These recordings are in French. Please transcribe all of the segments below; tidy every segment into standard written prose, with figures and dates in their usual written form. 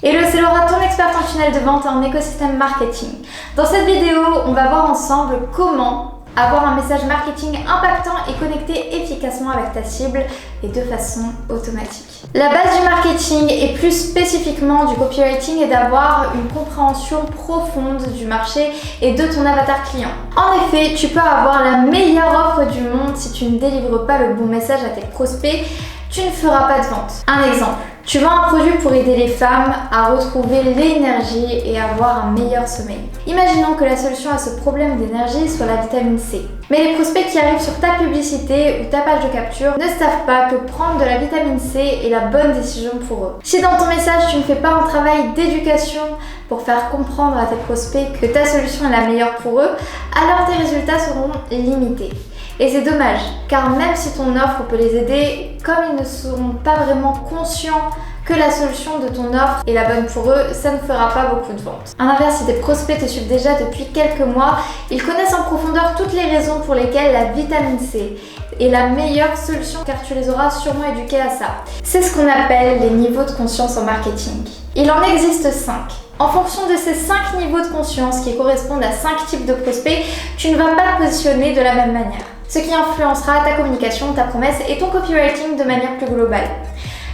Hello, c'est Laura, ton experte en tunnel de vente et en écosystème marketing. Dans cette vidéo, on va voir ensemble comment avoir un message marketing impactant et connecté efficacement avec ta cible et de façon automatique. La base du marketing et plus spécifiquement du copywriting est d'avoir une compréhension profonde du marché et de ton avatar client. En effet, tu peux avoir la meilleure offre du monde si tu ne délivres pas le bon message à tes prospects, tu ne feras pas de vente. Un exemple. Tu vends un produit pour aider les femmes à retrouver l'énergie et avoir un meilleur sommeil. Imaginons que la solution à ce problème d'énergie soit la vitamine C. Mais les prospects qui arrivent sur ta publicité ou ta page de capture ne savent pas que prendre de la vitamine C est la bonne décision pour eux. Si dans ton message tu ne fais pas un travail d'éducation pour faire comprendre à tes prospects que ta solution est la meilleure pour eux, alors tes résultats seront limités. Et c'est dommage, car même si ton offre peut les aider, comme ils ne seront pas vraiment conscients que la solution de ton offre est la bonne pour eux, ça ne fera pas beaucoup de ventes. À l'inverse, si tes prospects te suivent déjà depuis quelques mois, ils connaissent en profondeur toutes les raisons pour lesquelles la vitamine C est la meilleure solution, car tu les auras sûrement éduqués à ça. C'est ce qu'on appelle les niveaux de conscience en marketing. Il en existe 5. En fonction de ces 5 niveaux de conscience qui correspondent à 5 types de prospects, tu ne vas pas te positionner de la même manière. Ce qui influencera ta communication, ta promesse et ton copywriting de manière plus globale.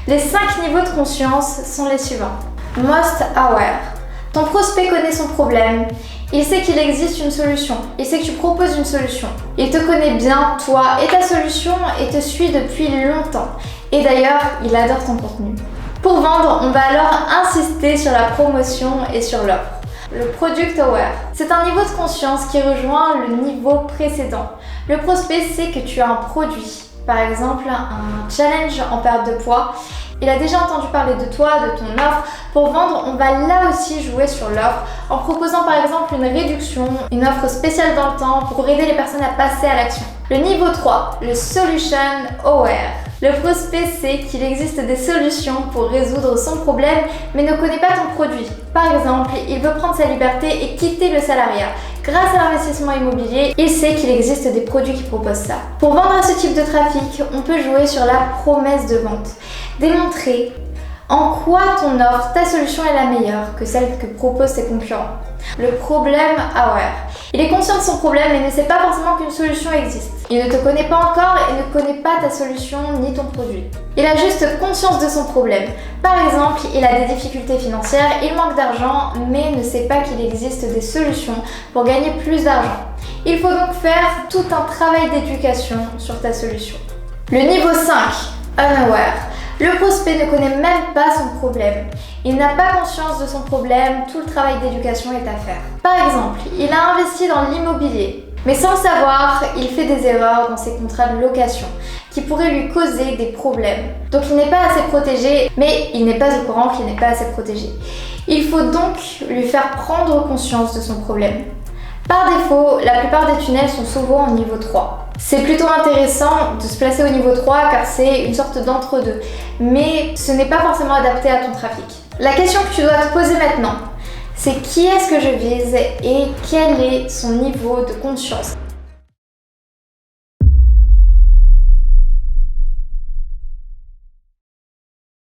Les 5 niveaux de conscience sont les suivants. Most aware. Ton prospect connaît son problème. Il sait qu'il existe une solution. Il sait que tu proposes une solution. Il te connaît bien, toi et ta solution, et te suit depuis longtemps. Et d'ailleurs, il adore ton contenu. Pour vendre, on va alors insister sur la promotion et sur l'offre. Le Product Aware. C'est un niveau de conscience qui rejoint le niveau précédent. Le prospect sait que tu as un produit, par exemple un challenge en perte de poids. Il a déjà entendu parler de toi, de ton offre. Pour vendre, on va là aussi jouer sur l'offre en proposant par exemple une réduction, une offre spéciale dans le temps pour aider les personnes à passer à l'action. Le niveau 3, le Solution Aware. Le prospect sait qu'il existe des solutions pour résoudre son problème mais ne connaît pas ton produit. Par exemple, il veut prendre sa liberté et quitter le salariat. Grâce à l'investissement immobilier, il sait qu'il existe des produits qui proposent ça. Pour vendre à ce type de trafic, on peut jouer sur la promesse de vente. Démontrer en quoi ton offre, ta solution est la meilleure que celle que proposent tes concurrents. Le Problem Aware. Il est conscient de son problème mais ne sait pas forcément qu'une solution existe. Il ne te connaît pas encore et ne connaît pas ta solution ni ton produit. Il a juste conscience de son problème. Par exemple, il a des difficultés financières, il manque d'argent mais ne sait pas qu'il existe des solutions pour gagner plus d'argent. Il faut donc faire tout un travail d'éducation sur ta solution. Le niveau 5, Unaware. Le prospect ne connaît même pas son problème. Il n'a pas conscience de son problème, tout le travail d'éducation est à faire. Par exemple, il a investi dans l'immobilier, mais sans le savoir, il fait des erreurs dans ses contrats de location qui pourraient lui causer des problèmes. Donc il n'est pas assez protégé, mais il n'est pas au courant qu'il n'est pas assez protégé. Il faut donc lui faire prendre conscience de son problème. Par défaut, la plupart des tunnels sont souvent au niveau 3. C'est plutôt intéressant de se placer au niveau 3 car c'est une sorte d'entre-deux, mais ce n'est pas forcément adapté à ton trafic. La question que tu dois te poser maintenant, c'est qui est-ce que je vise et quel est son niveau de conscience.